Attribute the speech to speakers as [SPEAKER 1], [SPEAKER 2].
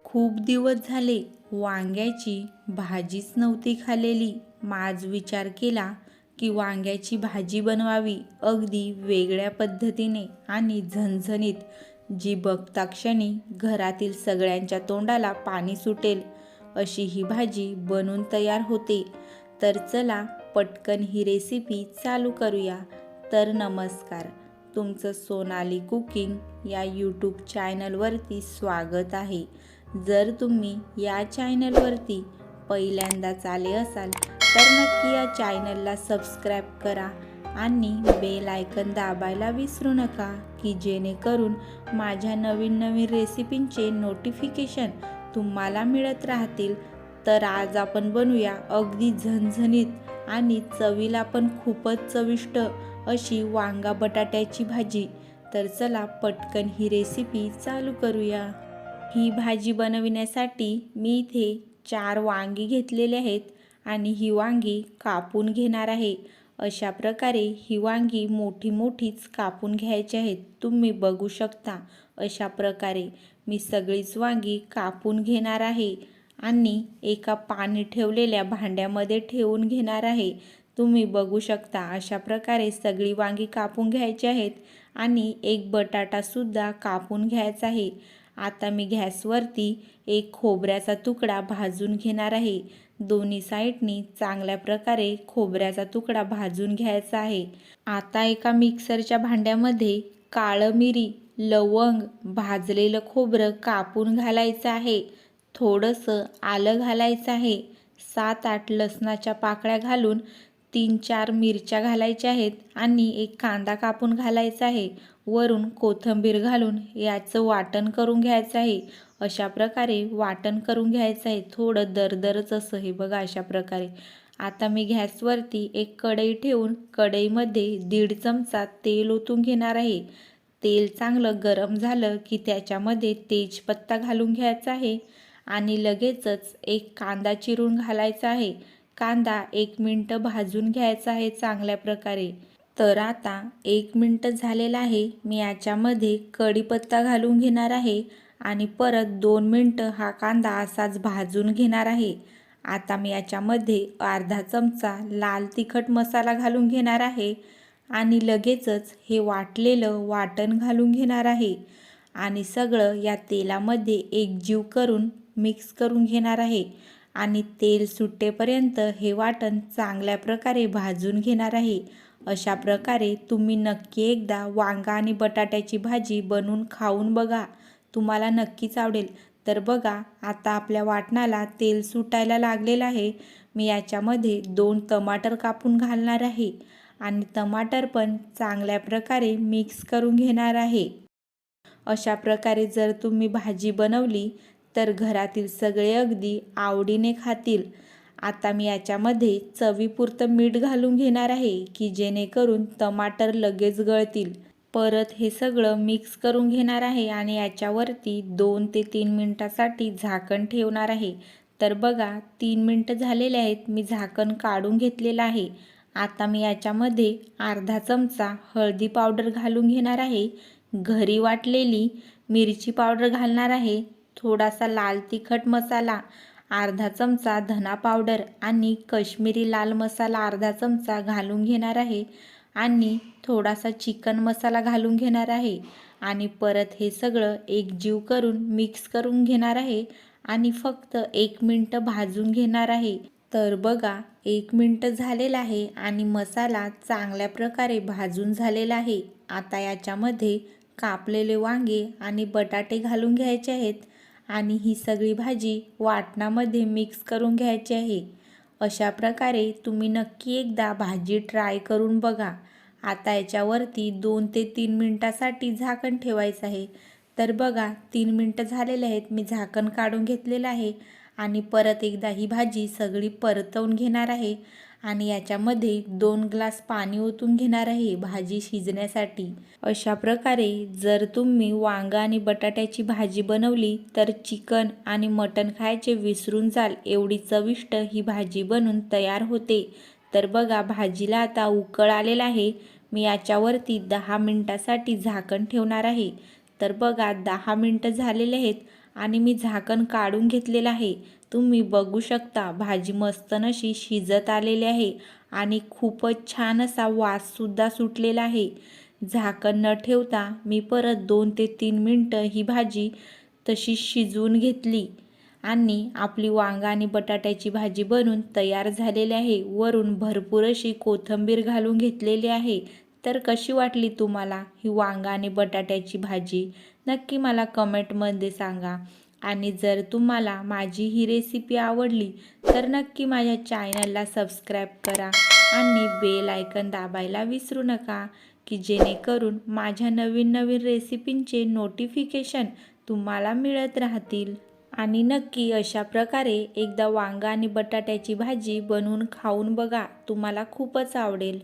[SPEAKER 1] खूप दिवस झाले वांग्याची भाजीच नव्हती खाल्लेली. माझ विचार केला की वांग्याची भाजी बनवावी अगदी वेगळ्या पद्धतीने आणि झणझणीत, जी बघता क्षणी घरातील सगळ्यांच्या तोंडाला पाणी सुटेल अशी ही भाजी बनून तयार होते. तर चला पटकन ही रेसिपी चालू करूया. तर नमस्कार, तुमचं सोनाली कुकिंग या यूट्यूब चॅनलवरती स्वागत आहे. जर तुम्ही या चॅनलवरती पहिल्यांदाच आले असाल तर नक्की या चॅनलला सबस्क्राईब करा आणि बेल आयकन दाबायला विसरू नका, की जेणेकरून माझ्या नवीन नवीन रेसिपींचे नोटिफिकेशन तुम्हाला मिळत राहतील. तर आज आपण बनवूया अगदी झणझणीत आणि चवीला पण खूपच चविष्ट अशी वांगा बटाट्याची भाजी. तर चला पटकन ही रेसिपी चालू करूया. ही भाजी बनविण्यासाठी मी इथे 4 वांगी घेतलेले आहेत आणि ही वांगी कापून घेणार आहे. अशा प्रकारे ही वांगी मोठी मोठीच कापून घ्यायची आहेत. तुम्ही बघू शकता अशा प्रकारे मी सगळीच वांगी कापून घेणार आहे आणि एका पाणी ठेवलेल्या भांड्यामध्ये ठेवून घेणार आहे. तुम्ही बघू शकता अशा प्रकारे सगळी वांगी कापून घ्यायची आहेत आणि एक बटाटासुद्धा कापून घ्यायचा आहे. आता मी गॅसवरती एक खोबऱ्याचा तुकडा भाजून घेणार आहे. दोन्ही साईडनी चांगल्या प्रकारे खोबऱ्याचा तुकडा भाजून घ्यायचा आहे. आता एका मिक्सरच्या भांड्यामध्ये काळं मिरी, लवंग, भाजलेलं खोबरं कापून घालायचं आहे. थोडंसं आलं घालायचं आहे. 7-8 लसणाच्या पाकळ्या घालून 3-4 मिरच्या घालायच्या आहेत आणि एक कांदा कापून घालायचा आहे. वरून कोथिंबीर घालून याचं वाटण करून घ्यायचं आहे. अशा प्रकारे वाटण करून घ्यायचं आहे. थोडं दरदरच असं हे बघा अशा प्रकारे. आता मी गॅसवरती एक कढई ठेवून कढईमध्ये 1.5 चमचा तेल ओतून घेणार आहे. तेल चांगलं गरम झालं की त्याच्यामध्ये तेजपत्ता घालून घ्यायचा आहे आणि लगेचच एक कांदा चिरून घालायचा आहे. कांदा 1 मिनिट भाजून घ्यायचा आहे चांगल्या प्रकारे. तर आता 1 मिनिट झालेला आहे. मी याच्यामध्ये कढीपत्ता घालून घेणार आहे आणि परत 2 मिनिटं हा कांदा असाच भाजून घेणार आहे. आता मी याच्यामध्ये अर्धा चमचा लाल तिखट मसाला घालून घेणार आहे आणि लगेचच हे वाटलेलं वाटण घालून घेणार आहे आणि सगळं या तेलामध्ये एकजीव करून मिक्स करून घेणार आहे आणि तेल सुटेपर्यंत हे वाटण चांगल्या प्रकारे भाजून घेणार आहे. अशा प्रकारे तुम्ही नक्की एकदा वांगा आणि बटाट्याची भाजी बनवून खाऊन बघा, तुम्हाला नक्कीच आवडेल. तर बघा आता आपल्या वाटणाला तेल सुटायला लागलेलं आहे. मी याच्यामध्ये 2 टमाटर कापून घालणार आहे आणि टमाटर पण चांगल्या प्रकारे मिक्स करून घेणार आहे. अशा प्रकारे जर तुम्ही भाजी बनवली तर घरातील सगळे अगदी आवडीने खातील. आता मी याच्यामध्ये चवीपुरतं मीठ घालून घेणार आहे, की जेणेकरून टमाटर लगेच गळतील. परत हे सगळं मिक्स करून घेणार आहे आणि याच्यावरती 2 ते 3 मिनिटासाठी झाकण ठेवणार आहे. तर बघा 3 मिनिटं झालेले आहेत. मी झाकण काढून घेतलेलं आहे. आता मी याच्यामध्ये अर्धा चमचा हळदी पावडर घालून घेणार आहे. घरी वाटलेली मिरची पावडर घालणार आहे. थोडासा लाल तिखट मसाला, अर्धा चमचा धना पावडर आणि काश्मीरी लाल मसाला अर्धा चमचा घालून घेणार आहे आणि थोडासा चिकन मसाला घालून घेणार आहे आणि परत हे सगळं एकजीव करून मिक्स करून घेणार आहे आणि फक्त 1 मिनिट भाजून घेणार आहे. तर बघा 1 मिनिट झालेलं आहे आणि मसाला चांगल्या प्रकारे भाजून झालेला आहे. आता याच्यामध्ये कापलेले वांगे आणि बटाटे घालून घ्यायचे आहेत आणि ही सगळी भाजी वाटणामध्ये मिक्स करून घ्यायची आहे. अशा प्रकारे तुम्ही नक्की एकदा भाजी ट्राय करून बघा. आता याच्यावरती 2 ते 3 मिनिटासाठी झाकण ठेवायचं आहे. तर बघा 3 मिनिटं झालेले आहेत. मी झाकण काढून घेतलेलं आहे आणि परत एकदा ही भाजी सगळी परतवून घेणार आहे आणि याच्यामध्ये 2 ग्लास पाणी ओतून घेणार आहे भाजी शिजण्यासाठी. अशा प्रकारे जर तुम्ही वांगा आणि बटाट्याची भाजी बनवली तर चिकन आणि मटण खायचे विसरून जाल, एवढी चविष्ट ही भाजी बनून तयार होते. तर बघा भाजीला आता उकळ आलेला आहे. मी याच्यावरती 10 मिनिटासाठी झाकण ठेवणार आहे. तर बघा 10 मिनिटं झालेले आहेत आणि मी झाकण काढून घेतलेलं आहे. तुम्ही बघू शकता भाजी मस्त अशी शिजत आलेली आहे आणि खूपच छान असा वाससुद्धा सुटलेला आहे. झाकण न ठेवता मी परत 2 ते 3 मिनटं ही भाजी तशी शिजवून घेतली आणि आपली वांगा आणि बटाट्याची भाजी बनून तयार झालेली आहे. वरून भरपूर अशी कोथिंबीर घालून घेतलेली आहे. तर कशी वाटली तुम्हाला ही वांगा आणि बटाट्याची भाजी? नक्की मला कमेंटमध्ये सांगा. आणि जर तुम्हाला माझी ही रेसिपी आवडली तर नक्की माझ्या चॅनलला सबस्क्राईब करा आणि बेल आयकन दाबायला विसरू नका, की जेणेकरून माझ्या नवीन नवीन रेसिपींचे नोटिफिकेशन तुम्हाला मिळत राहतील. आणि नक्की अशा प्रकारे एकदा वांगा आणि बटाट्याची भाजी बनवून खाऊन बघा, तुम्हाला खूपच आवडेल.